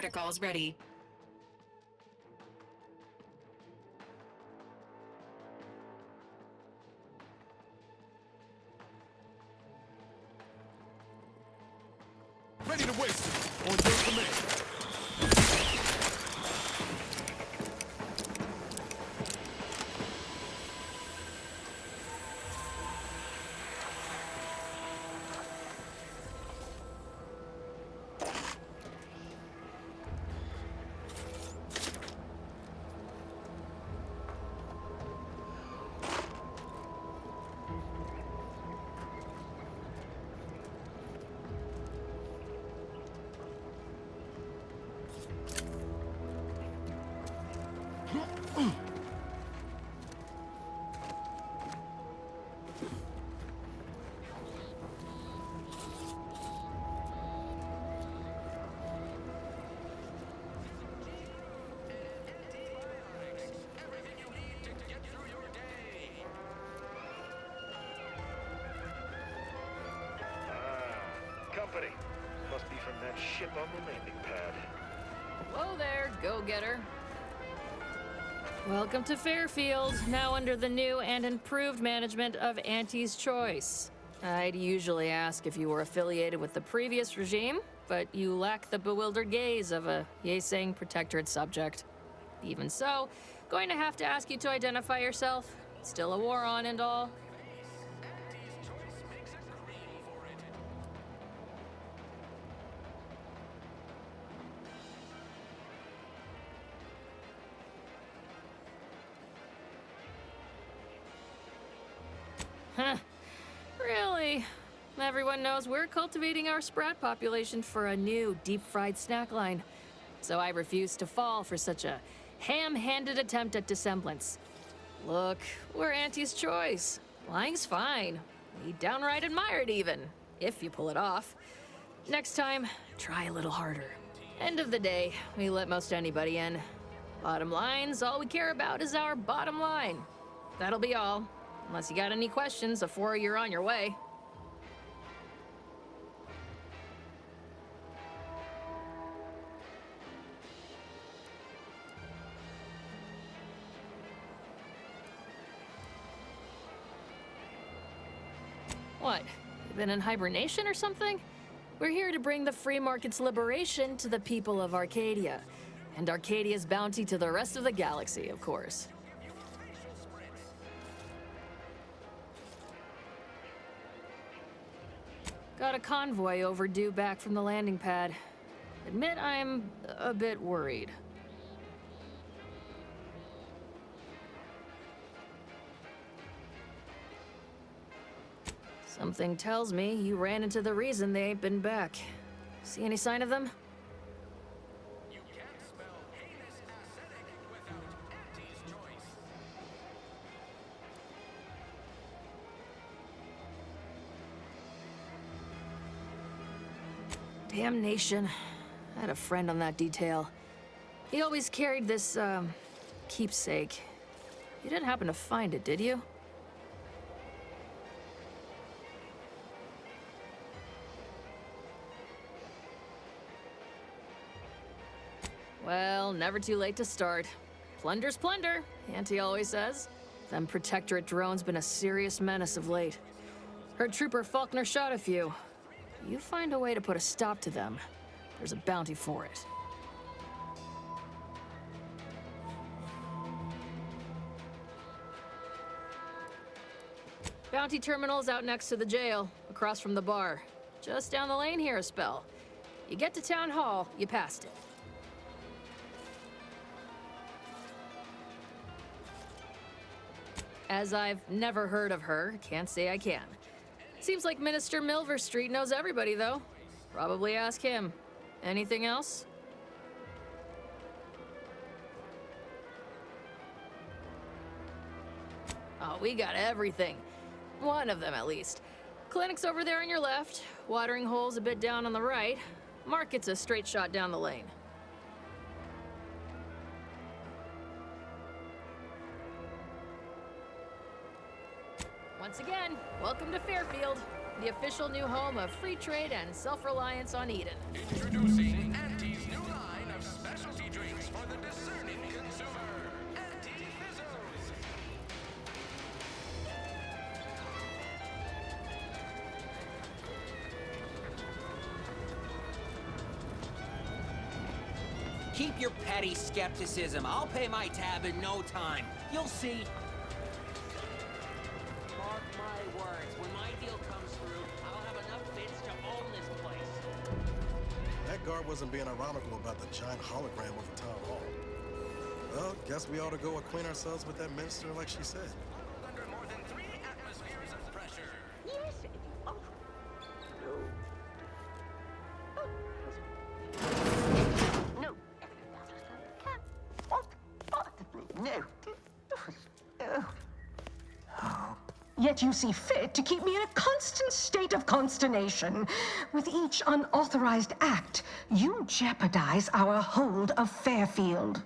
protocols ready. Ready to waste it. On your command. Company. Must be from that ship on the landing pad. Whoa there, go-getter. Welcome to Fairfield, now under the new and improved management of Auntie's Choice. I'd usually ask if you were affiliated with the previous regime, but you lack the bewildered gaze of a yay-saying protectorate subject. Even so, going to have to ask you to identify yourself. Still a war on and all. Huh. Really? Everyone knows we're cultivating our sprat population for a new deep-fried snack line. So I refuse to fall for such a ham-handed attempt at dissemblance. Look, we're Auntie's Choice. Lying's fine. We downright admire it even, if you pull it off. Next time, try a little harder. End of the day, we let most anybody in. Bottom line's all we care about is our bottom line. That'll be all. Unless you got any questions before you're on your way. What? You been in hibernation or something? We're here to bring the free market's liberation to the people of Arcadia. And Arcadia's bounty to the rest of the galaxy, of course. Got a convoy overdue back from the landing pad. Admit I'm a bit worried. Something tells me you ran into the reason they ain't been back. See any sign of them? You can't spell heinous acidic without Auntie's Choice. Damnation. I had a friend on that detail. He always carried this, keepsake. You didn't happen to find it, did you? Well, never too late to start. Plunder's plunder, Auntie always says. Them Protectorate drones been a serious menace of late. Heard Trooper Faulkner shot a few. You find a way to put a stop to them, there's a bounty for it. Bounty terminal's out next to the jail, across from the bar. Just down the lane here a spell. You get to Town Hall, you passed it. As I've never heard of her, can't say I can. Seems like Minister Milver Street knows everybody, though. Probably ask him. Anything else? Oh, we got everything. One of them, at least. Clinic's over there on your left. Watering hole's a bit down on the right. Market's a straight shot down the lane. Once again, welcome to Fairfield. the official new home of free trade and self-reliance on Eden. Introducing Auntie's new line of specialty drinks for the discerning consumer. Auntie Fizzos. Keep your petty skepticism. I'll pay my tab in no time. You'll see. Mark my words. When my deal comes through, I'll have enough bits to own this place. That guard wasn't being ironical about the giant hologram of the town hall. Well, guess we ought to go acquaint ourselves with that minister like she said. Under more than 3 atmospheres of pressure. Yes, oh, no. No. No. Yet you see fit to keep me in a constant state of consternation. With each unauthorized act, you jeopardize our hold of Fairfield.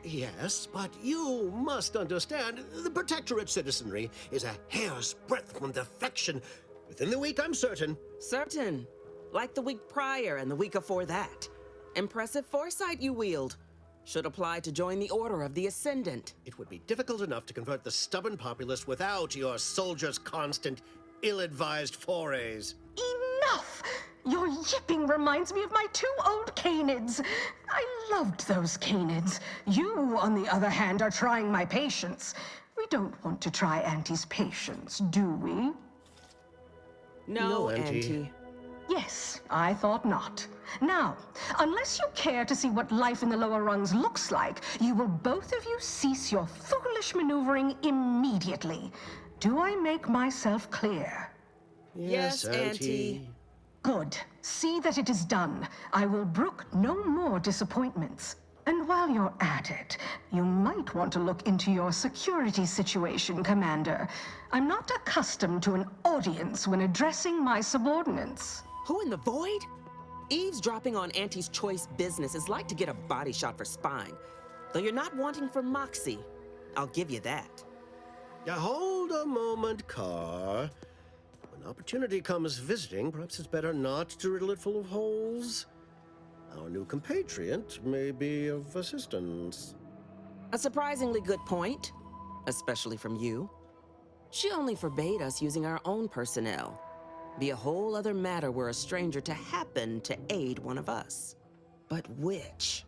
Yes, but you must understand, the Protectorate citizenry is a hair's breadth from defection. Within the week, I'm certain. Certain. Like the week prior and the week before that. Impressive foresight you wield. Should apply to join the Order of the Ascendant. It would be difficult enough to convert the stubborn populace without your soldiers' constant, ill-advised forays. Enough! Your yipping reminds me of my 2 old canids. I loved those canids. You, on the other hand, are trying my patience. We don't want to try Auntie's patience, do we? No, Auntie. Auntie. Yes, I thought not. Now, unless you care to see what life in the lower rungs looks like, you will both of you cease your foolish maneuvering immediately. Do I make myself clear? Yes, Auntie. Good. See that it is done. I will brook no more disappointments. And while you're at it, you might want to look into your security situation, Commander. I'm not accustomed to an audience when addressing my subordinates. Who in the void? Eavesdropping on Auntie's choice business is like to get a body shot for spine. Though you're not wanting for moxie. I'll give you that. Now, hold a moment, Carr. When opportunity comes visiting, perhaps it's better not to riddle it full of holes. Our new compatriot may be of assistance. A surprisingly good point, especially from you. She only forbade us using our own personnel. Be a whole other matter were a stranger to happen to aid one of us. But which?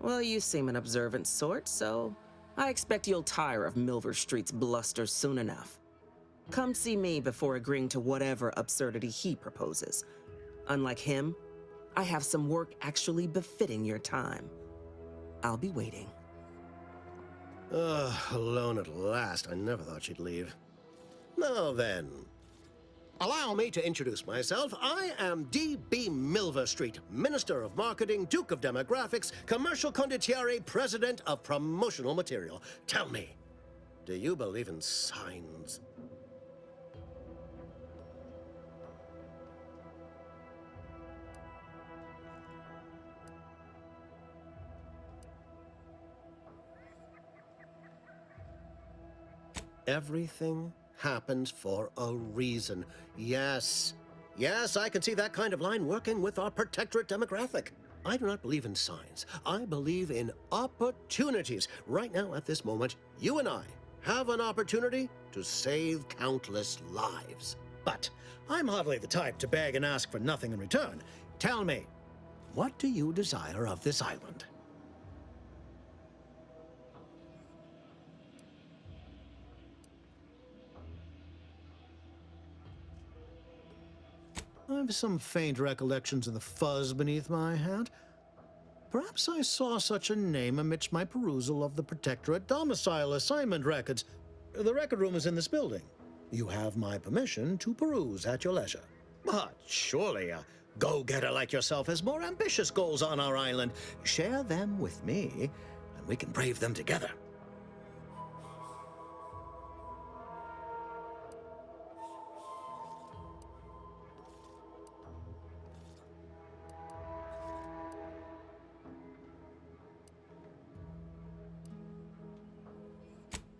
Well, you seem an observant sort, so I expect you'll tire of Milver Street's bluster soon enough. Come see me before agreeing to whatever absurdity he proposes. Unlike him, I have some work actually befitting your time. I'll be waiting. Alone at last. I never thought she'd leave. Now then, allow me to introduce myself. I am D.B. Milver Street, Minister of Marketing, Duke of Demographics, Commercial Condottiere, President of Promotional Material. Tell me, do you believe in signs? Everything happens for a reason. Yes. Yes, I can see that kind of line working with our Protectorate demographic. I do not believe in signs. I believe in opportunities. Right now, at this moment, you and I have an opportunity to save countless lives. But I'm hardly the type to beg and ask for nothing in return. Tell me, what do you desire of this island? I've some faint recollections of the fuzz beneath my hat. Perhaps I saw such a name amidst my perusal of the Protectorate domicile assignment records. The record room is in this building. You have my permission to peruse at your leisure. But surely a go-getter like yourself has more ambitious goals on our island. Share them with me, and we can brave them together.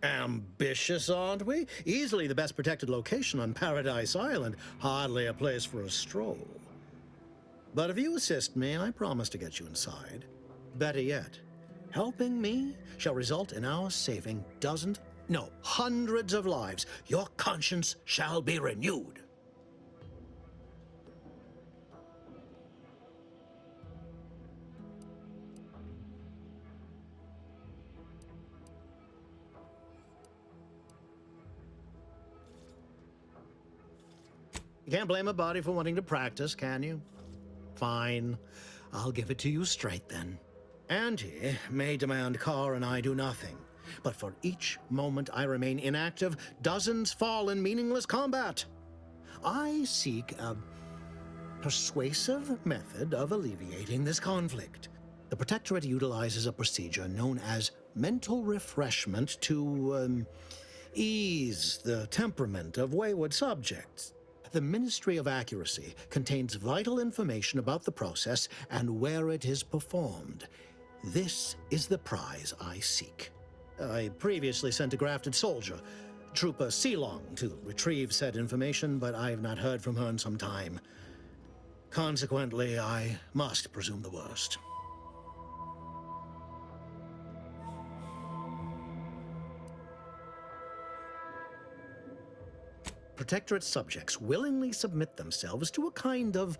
Ambitious, aren't we? Easily the best protected location on Paradise Island. Hardly a place for a stroll. But if you assist me, I promise to get you inside. Better yet, helping me shall result in our saving dozens, no, hundreds of lives. Your conscience shall be renewed. You can't blame a body for wanting to practice, can you? Fine. I'll give it to you straight then. Auntie may demand Carr and I do nothing, but for each moment I remain inactive, dozens fall in meaningless combat. I seek a persuasive method of alleviating this conflict. The Protectorate utilizes a procedure known as mental refreshment to ease the temperament of wayward subjects. The Ministry of Accuracy contains vital information about the process and where it is performed. This is the prize I seek. I previously sent a grafted soldier, Trooper Zebulon, to retrieve said information, but I have not heard from her in some time. Consequently, I must presume the worst. Protectorate subjects willingly submit themselves to a kind of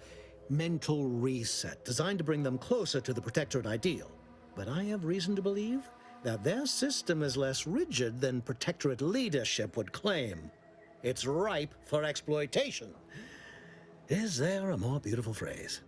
mental reset designed to bring them closer to the Protectorate ideal. But I have reason to believe that their system is less rigid than Protectorate leadership would claim. It's ripe for exploitation. Is there a more beautiful phrase?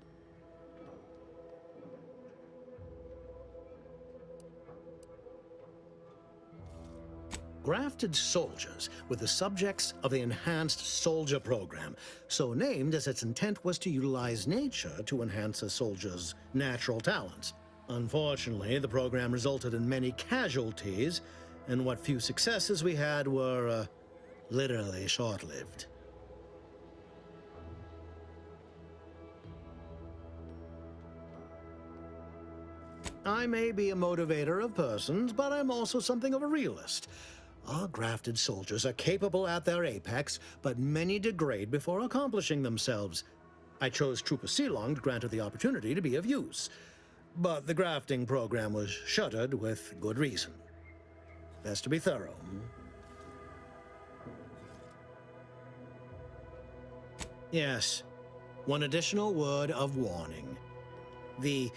Grafted soldiers were the subjects of the Enhanced Soldier Program, so named as its intent was to utilize nature to enhance a soldier's natural talents. Unfortunately, the program resulted in many casualties, and what few successes we had were, literally short-lived. I may be a motivator of persons, but I'm also something of a realist. Our grafted soldiers are capable at their apex, but many degrade before accomplishing themselves. I chose Trooper Zebulon to grant her the opportunity to be of use, but the grafting program was shuttered with good reason. Best to be thorough. Yes, one additional word of warning. The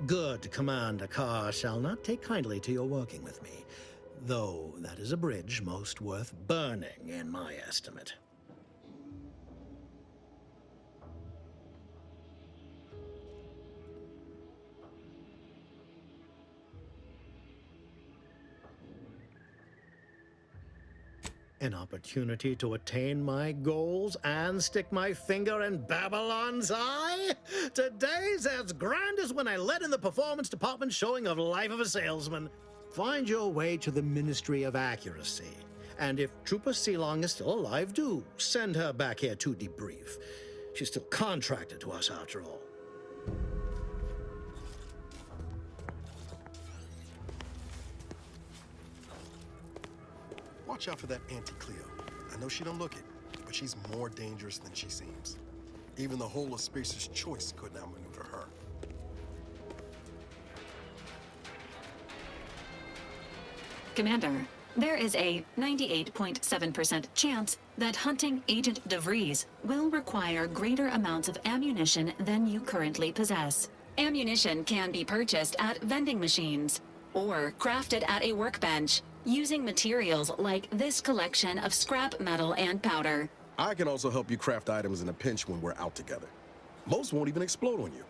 good Commander Carr shall not take kindly to your working with me, though that is a bridge most worth burning in my estimate. An opportunity to attain my goals and stick my finger in Babylon's eye? Today's as grand as when I led in the performance department showing of Life of a Salesman. Find your way to the Ministry of Accuracy. And if Trooper Zebulon is still alive, do send her back here to debrief. She's still contracted to us after all. Watch out for that Auntie Cleo. I know she don't look it, but she's more dangerous than she seems. Even the whole of Spears' choice couldn't outmaneuver her. Commander, there is a 98.7% chance that hunting Agent DeVries will require greater amounts of ammunition than you currently possess. Ammunition can be purchased at vending machines or crafted at a workbench using materials like this collection of scrap metal and powder. I can also help you craft items in a pinch when we're out together. Most won't even explode on you.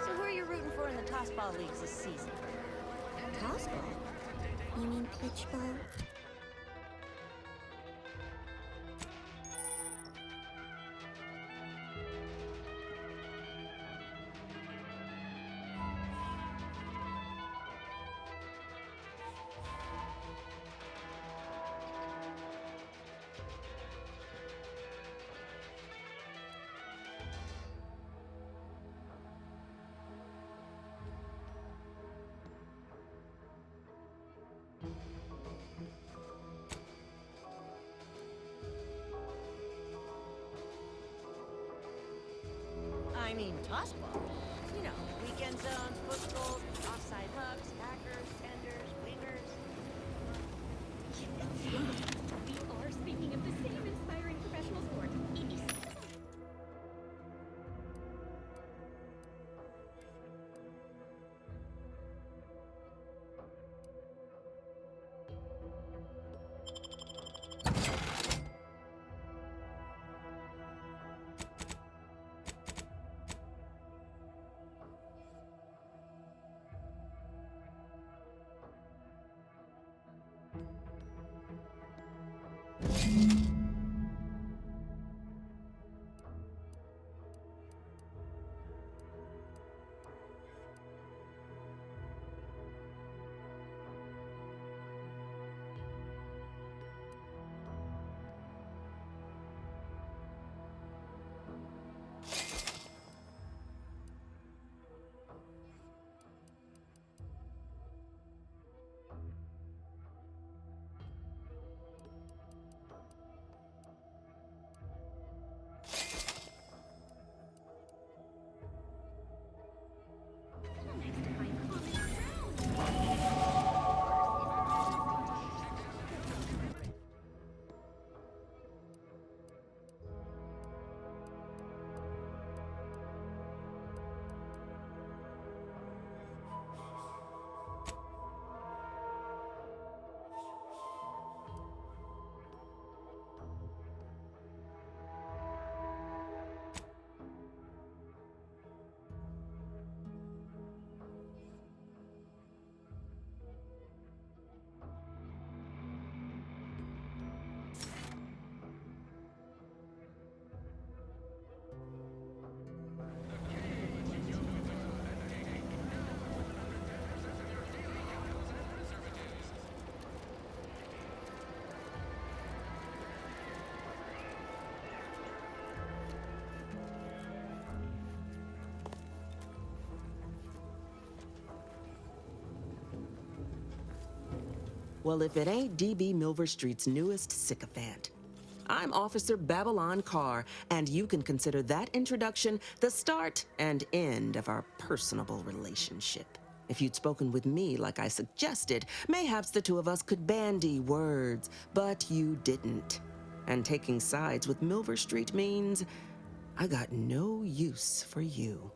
So who are you rooting for in the tossball leagues this season? Tossball? You mean pitchball? I mean tossball. You know, weekend zones, foot goals, offside hooks, backers, tenders, wingers. We are speaking of the same inspiring professional sport. It is Well, if it ain't DB Milver Street's newest sycophant. I'm Officer Babylon Carr, and you can consider that introduction the start and end of our personable relationship. If you'd spoken with me like I suggested, mayhaps the two of us could bandy words, but you didn't. And taking sides with Milver Street means I got no use for you.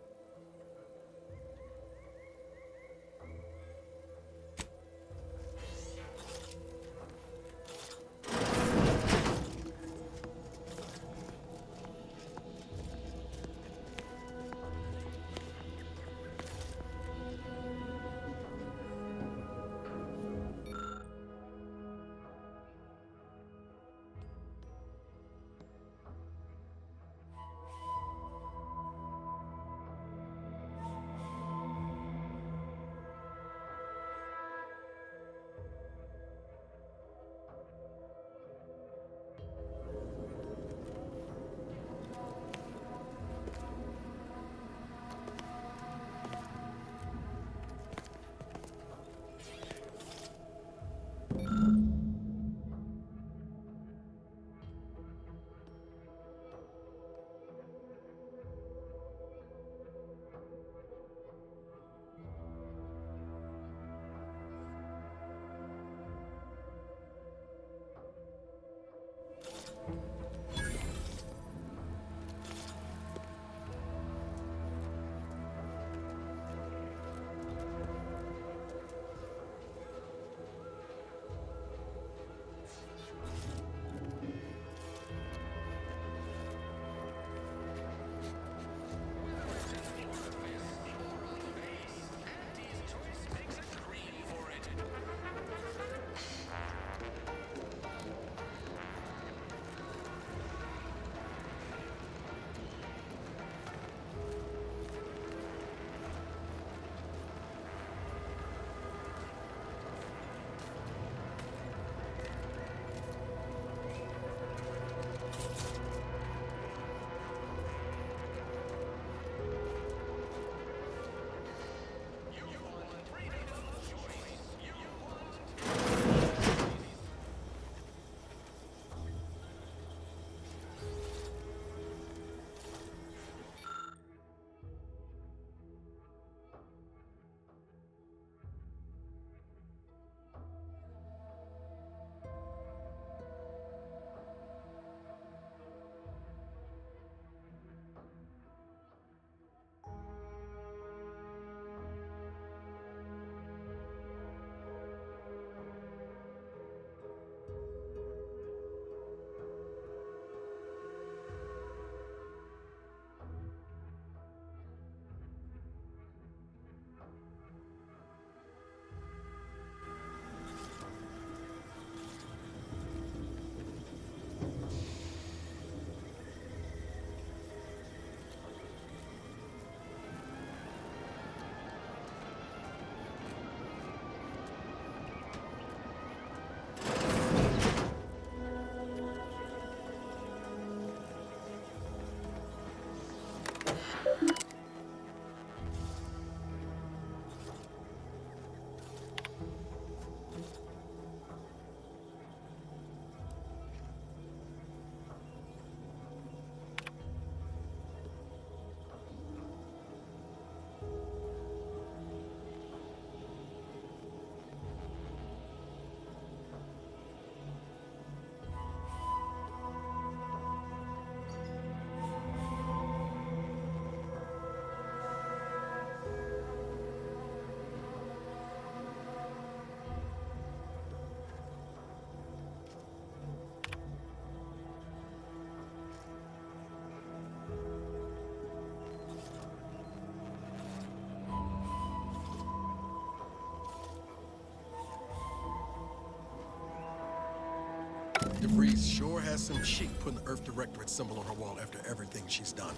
DeVries sure has some cheek putting the Earth Directorate symbol on her wall after everything she's done.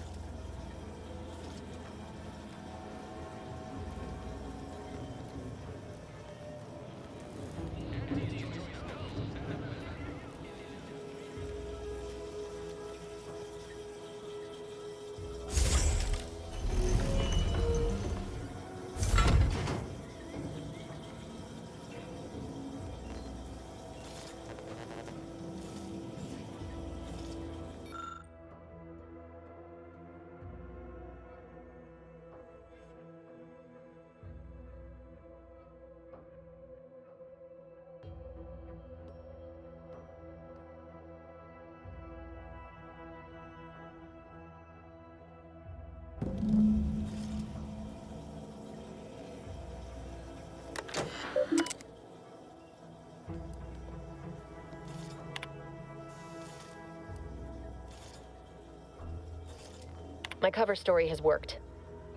My cover story has worked.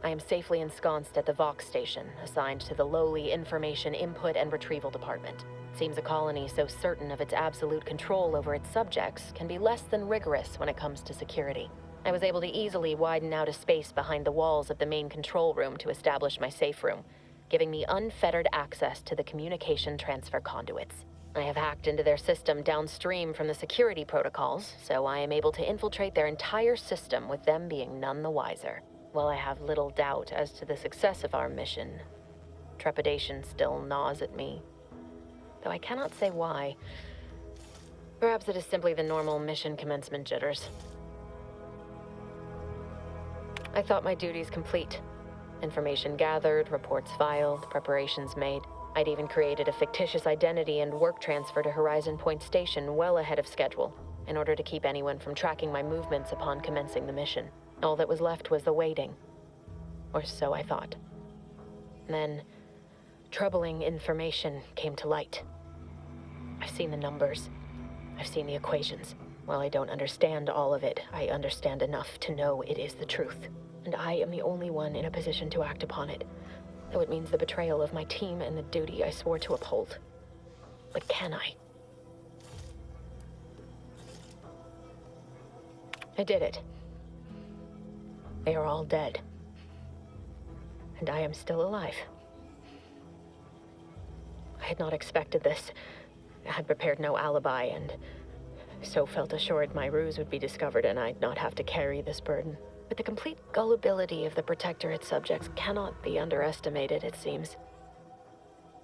I am safely ensconced at the Vox station, assigned to the lowly Information Input and Retrieval Department. It seems a colony so certain of its absolute control over its subjects can be less than rigorous when it comes to security. I was able to easily widen out a space behind the walls of the main control room to establish my safe room, giving me unfettered access to the communication transfer conduits. I have hacked into their system downstream from the security protocols, so I am able to infiltrate their entire system with them being none the wiser. While I have little doubt as to the success of our mission, trepidation still gnaws at me. Though I cannot say why. Perhaps it is simply the normal mission commencement jitters. I thought my duties complete. Information gathered, reports filed, preparations made. I'd even created a fictitious identity and work transfer to Horizon Point Station well ahead of schedule, in order to keep anyone from tracking my movements upon commencing the mission. All that was left was the waiting. Or so I thought. Then, troubling information came to light. I've seen the numbers. I've seen the equations. While I don't understand all of it, I understand enough to know it is the truth. And I am the only one in a position to act upon it. Though it means the betrayal of my team and the duty I swore to uphold. But can I? I did it. They are all dead. And I am still alive. I had not expected this. I had prepared no alibi, and so felt assured my ruse would be discovered and I'd not have to carry this burden. But the complete gullibility of the Protectorate subjects cannot be underestimated, it seems.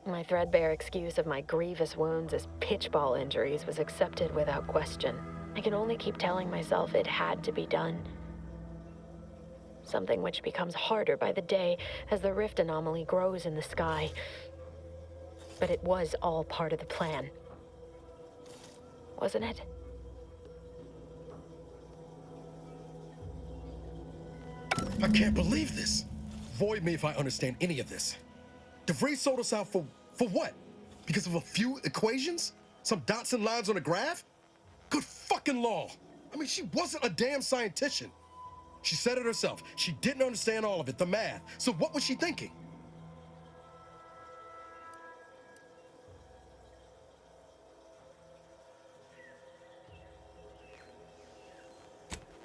My threadbare excuse of my grievous wounds as pitchball injuries was accepted without question. I can only keep telling myself it had to be done. Something which becomes harder by the day as the rift anomaly grows in the sky. But it was all part of the plan. Wasn't it? I can't believe this. Void me if I understand any of this. DeVries sold us out for what? Because of a few equations? Some dots and lines on a graph? Good fucking law. I mean, she wasn't a damn scientician. She said it herself. She didn't understand all of it, the math. So what was she thinking?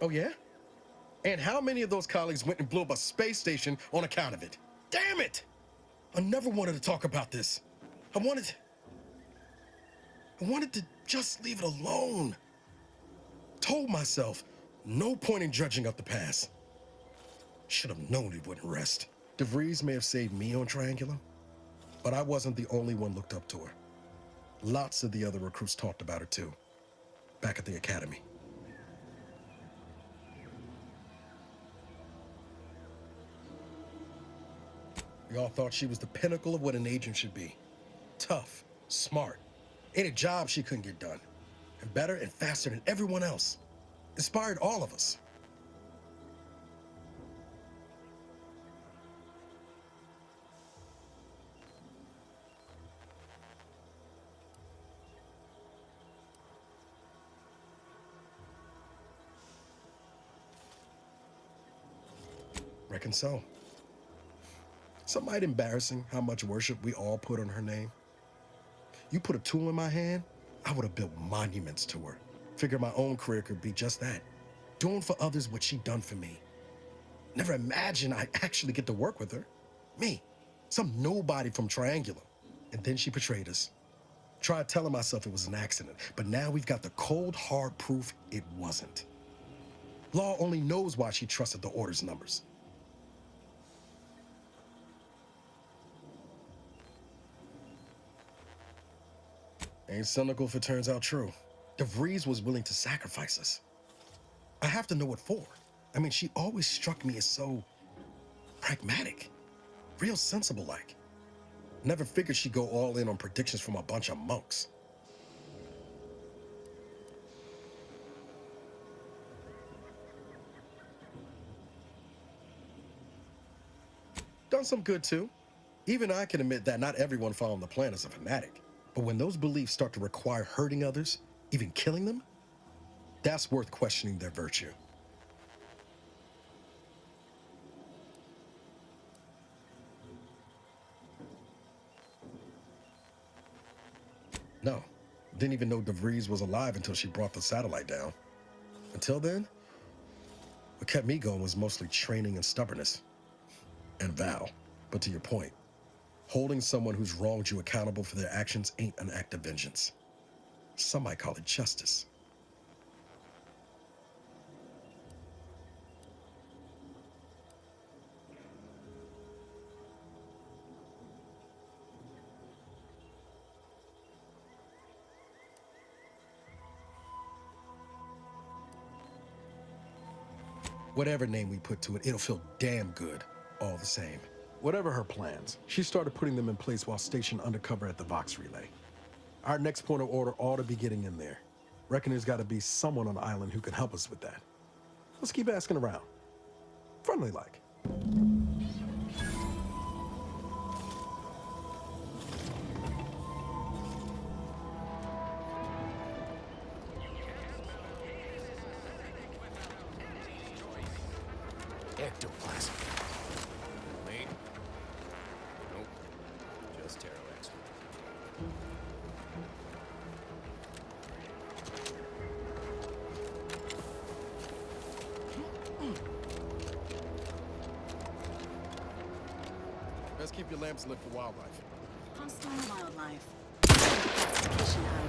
Oh, yeah? And how many of those colleagues went and blew up a space station on account of it? Damn it! I never wanted to talk about this. I wanted to just leave it alone. Told myself, no point in dredging up the past. Should have known it wouldn't rest. DeVries may have saved me on Triangulum, but I wasn't the only one looked up to her. Lots of the other recruits talked about her too, back at the academy. We all thought she was the pinnacle of what an agent should be. Tough, smart, ain't a job she couldn't get done. And better and faster than everyone else. Inspired all of us. Reckon so. Some might embarrassing how much worship we all put on her name. You put a tool in my hand, I would have built monuments to her. Figured my own career could be just that. Doing for others what she done for me. Never imagined I'd actually get to work with her. Me, some nobody from Triangular. And then she betrayed us. Tried telling myself it was an accident, but now we've got the cold, hard proof it wasn't. Law only knows why she trusted the Order's numbers. Ain't cynical if it turns out true. DeVries was willing to sacrifice us. I have to know what for. I mean, she always struck me as so pragmatic, real sensible-like. Never figured she'd go all in on predictions from a bunch of monks. Done some good too. Even I can admit that not everyone following the plan is a fanatic. But when those beliefs start to require hurting others, even killing them, that's worth questioning their virtue. No, didn't even know DeVries was alive until she brought the satellite down. Until then, what kept me going was mostly training and stubbornness. And Val. But to your point, holding someone who's wronged you accountable for their actions ain't an act of vengeance. Some might call it justice. Whatever name we put to it, it'll feel damn good, all the same. Whatever her plans, she started putting them in place while stationed undercover at the Vox Relay. Our next point of order ought to be getting in there. Reckon there's got to be someone on the island who can help us with that. Let's keep asking around. Friendly like. Ectoplasm. Me? Nope. Just Taro X. Best keep your lamps lit for wildlife. Hostile wildlife. Classification of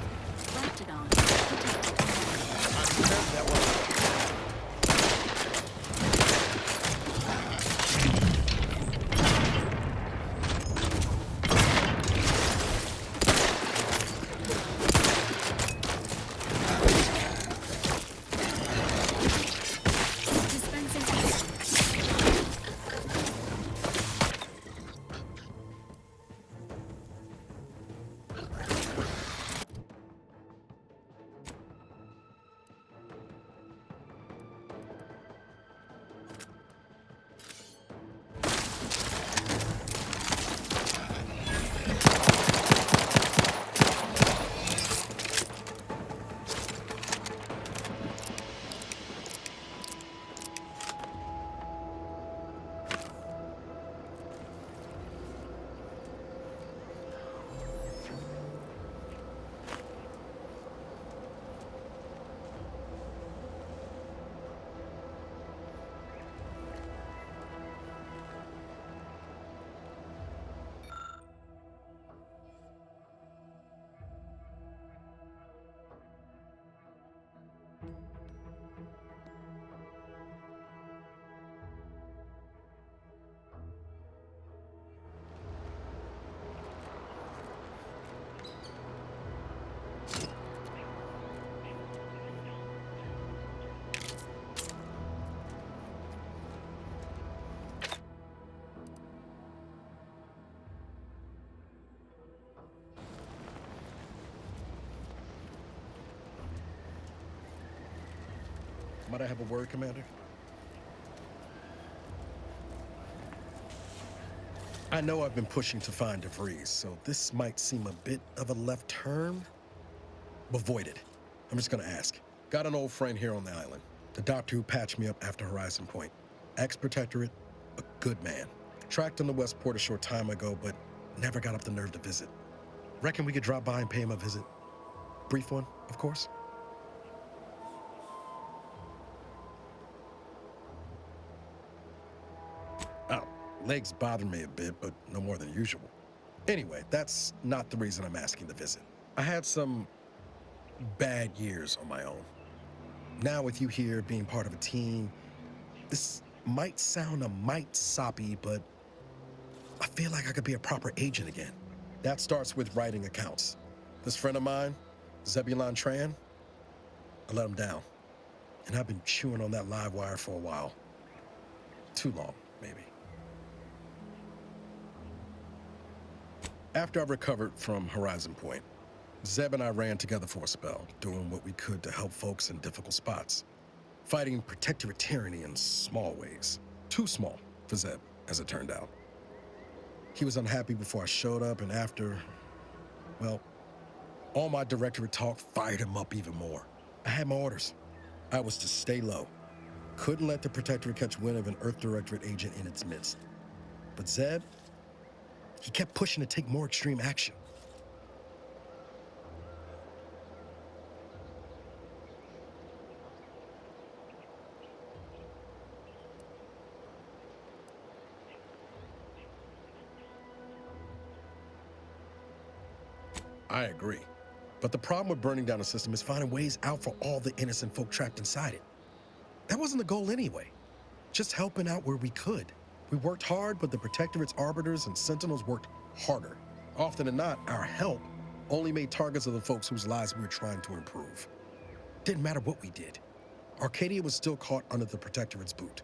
Leptodon. That one. Might I have a word, Commander? I know I've been pushing to find DeVries, so this might seem a bit of a left turn, but void it. I'm just gonna ask. Got an old friend here on the island, the doctor who patched me up after Horizon Point. Ex-protectorate, a good man. Tracked in the Westport a short time ago, but never got up the nerve to visit. Reckon we could drop by and pay him a visit? Brief one, of course. Oh, legs bother me a bit, but no more than usual. Anyway, that's not the reason I'm asking the visit. I had some bad years on my own. Now with you here being part of a team, this might sound a mite soppy, but I feel like I could be a proper agent again. That starts with writing accounts. This friend of mine, Zebulon Tran, I let him down. And I've been chewing on that live wire for a while. Too long, maybe. After I recovered from Horizon Point, Zeb and I ran together for a spell, doing what we could to help folks in difficult spots. Fighting protectorate tyranny in small ways. Too small for Zeb, as it turned out. He was unhappy before I showed up, and after, well, all my directorate talk fired him up even more. I had my orders. I was to stay low. Couldn't let the protectorate catch wind of an Earth Directorate agent in its midst. But Zeb, he kept pushing to take more extreme action. I agree. But the problem with burning down a system is finding ways out for all the innocent folk trapped inside it. That wasn't the goal anyway. Just helping out where we could. We worked hard, but the Protectorate's arbiters and sentinels worked harder. Often than not, our help only made targets of the folks whose lives we were trying to improve. Didn't matter what we did. Arcadia was still caught under the Protectorate's boot.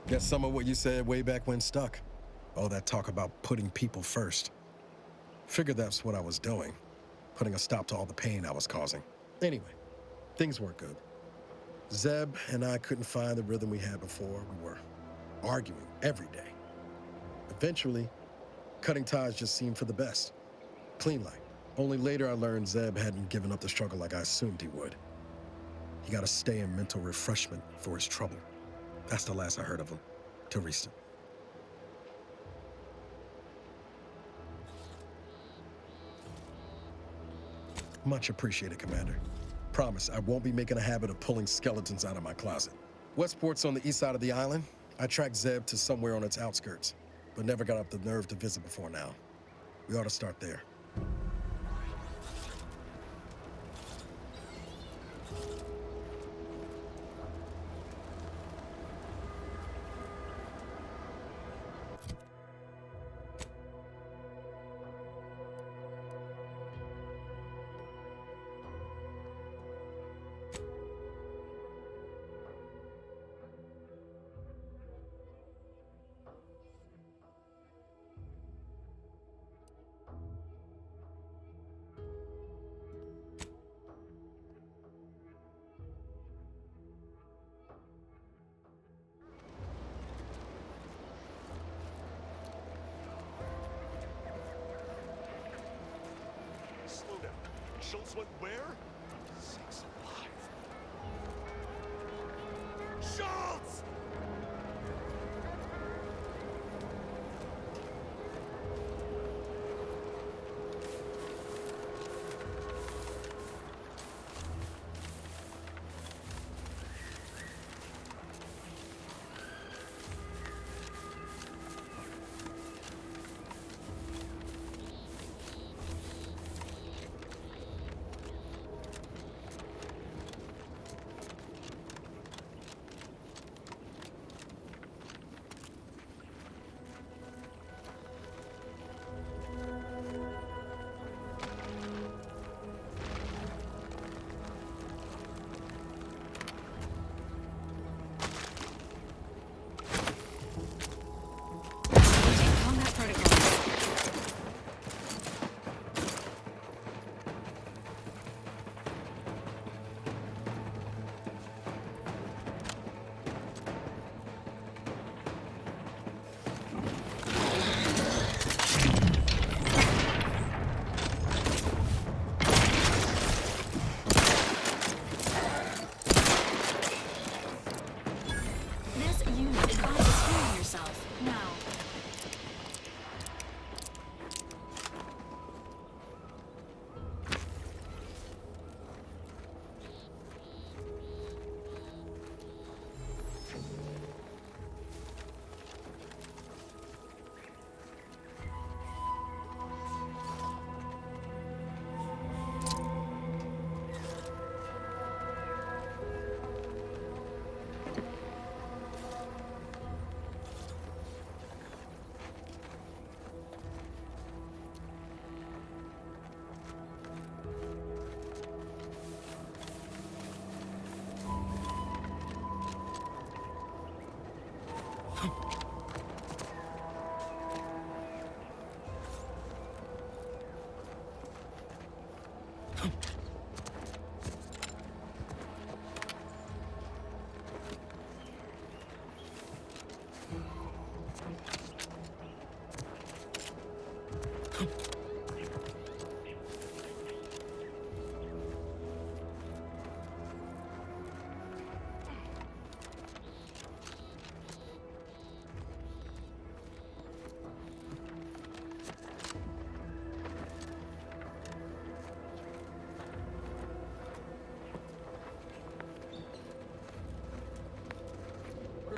Guess some of what you said way back when stuck. All that talk about putting people first. Figured that's what I was doing, putting a stop to all the pain I was causing. Anyway, things weren't good. Zeb and I couldn't find the rhythm we had before. We were arguing every day. Eventually, cutting ties just seemed for the best. Clean like. Only later I learned Zeb hadn't given up the struggle like I assumed he would. He got to stay in mental refreshment for his trouble. That's the last I heard of him, till recent. Much appreciated, Commander. Promise, I won't be making a habit of pulling skeletons out of my closet. Westport's on the east side of the island. I tracked Zeb to somewhere on its outskirts, but never got up the nerve to visit before now. We ought to start there. Slow down. Schultz went where? Sakes alive. Schultz!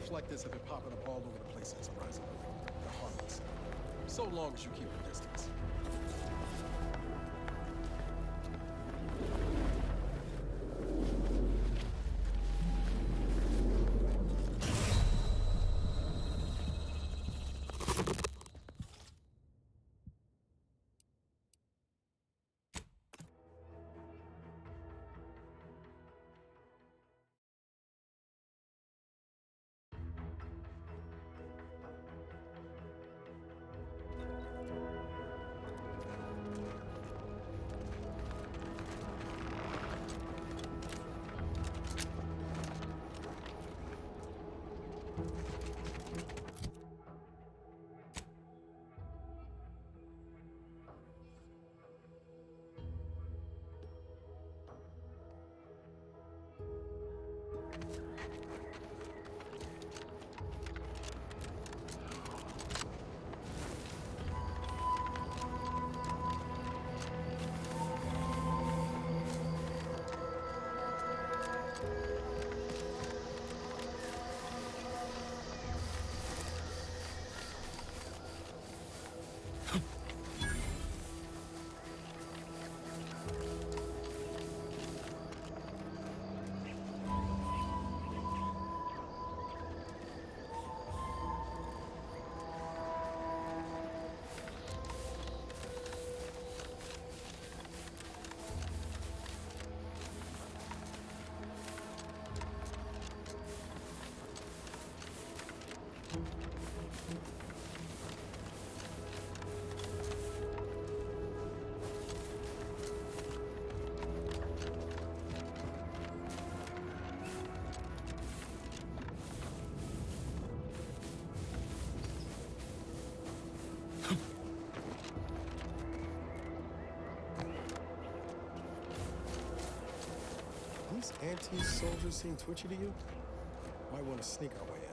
Groups like this have been popping up all over the place since Horizon. They're harmless. So long as you keep your distance. These anti-soldiers seem twitchy to you? Might want to sneak our way in.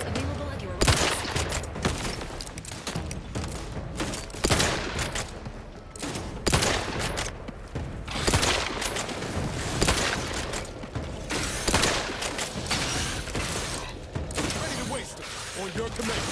Available at your request. Ready to waste them. On your command.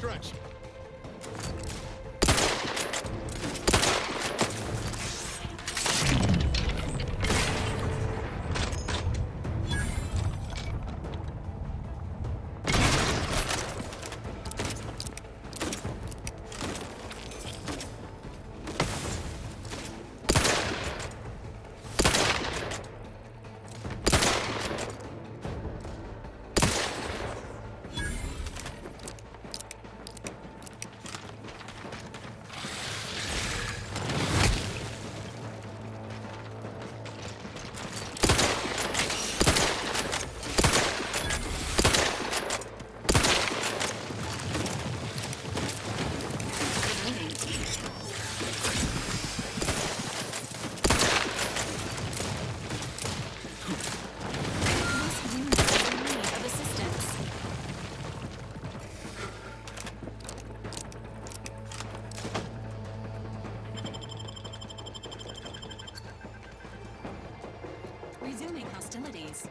stretch. Resuming hostilities.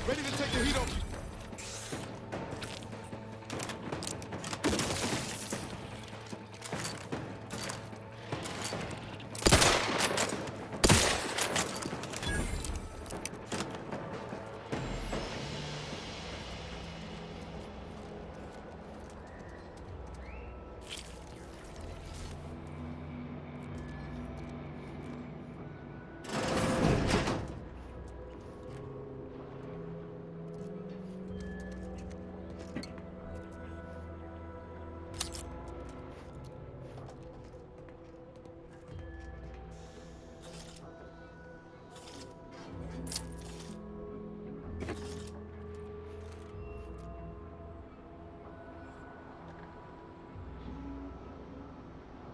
Ready to take the heat off.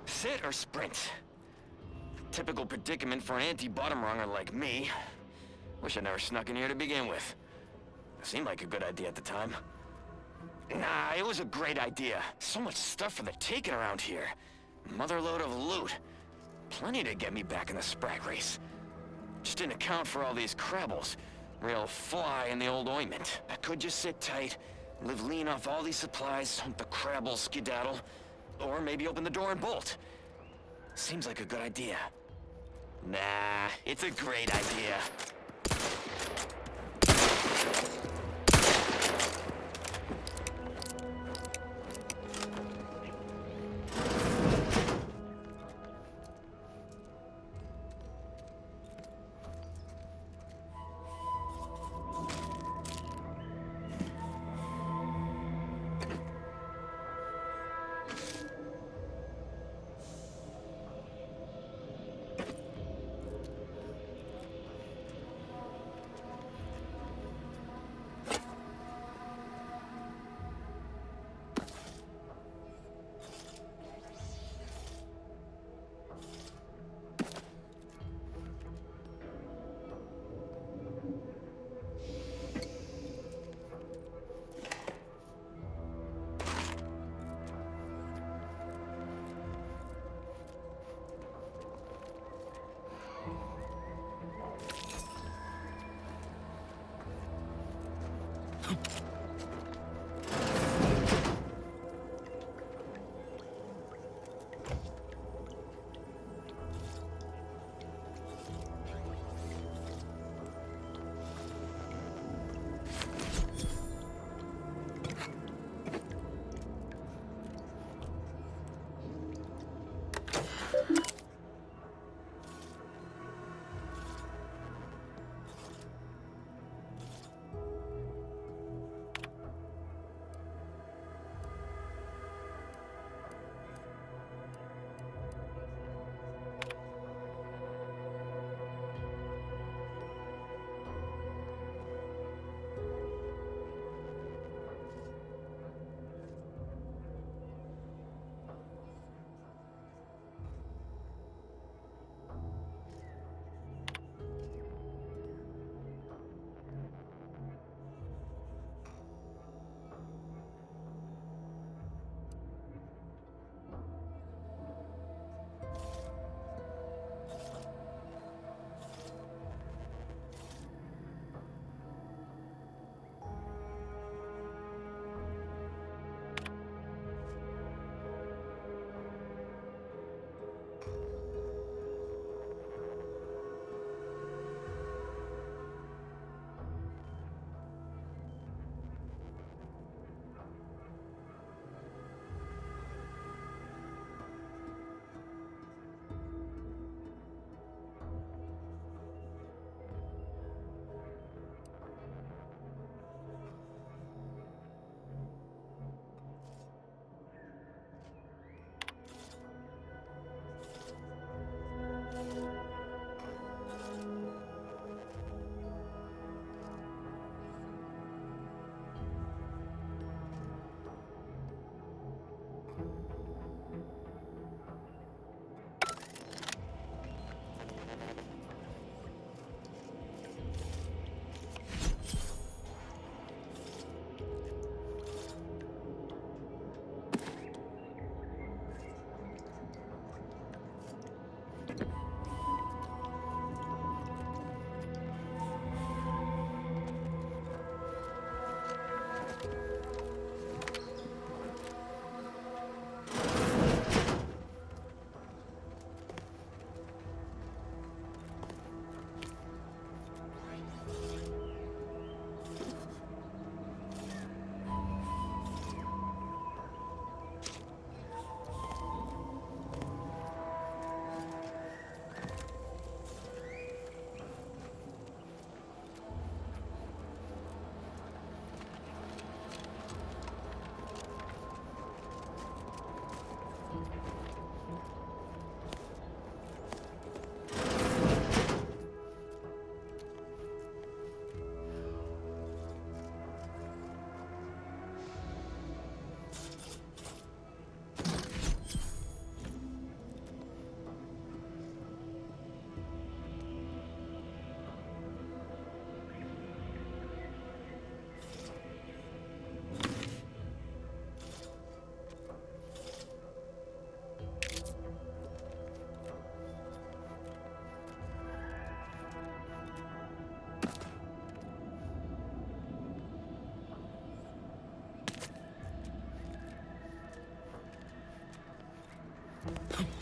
Sit or sprint? Typical predicament for an anti-bottom runger like me. Wish I never snuck in here to begin with. It seemed like a good idea at the time. Nah, it was a great idea. So much stuff for the taking around here. Motherload of loot. Plenty to get me back in the sprag race. Just didn't account for all these crabbles. Real fly in the old ointment. I could just sit tight, live lean off all these supplies, hunt the crabble skedaddle, or maybe open the door and bolt. Seems like a good idea. Nah, it's a great idea. Huh?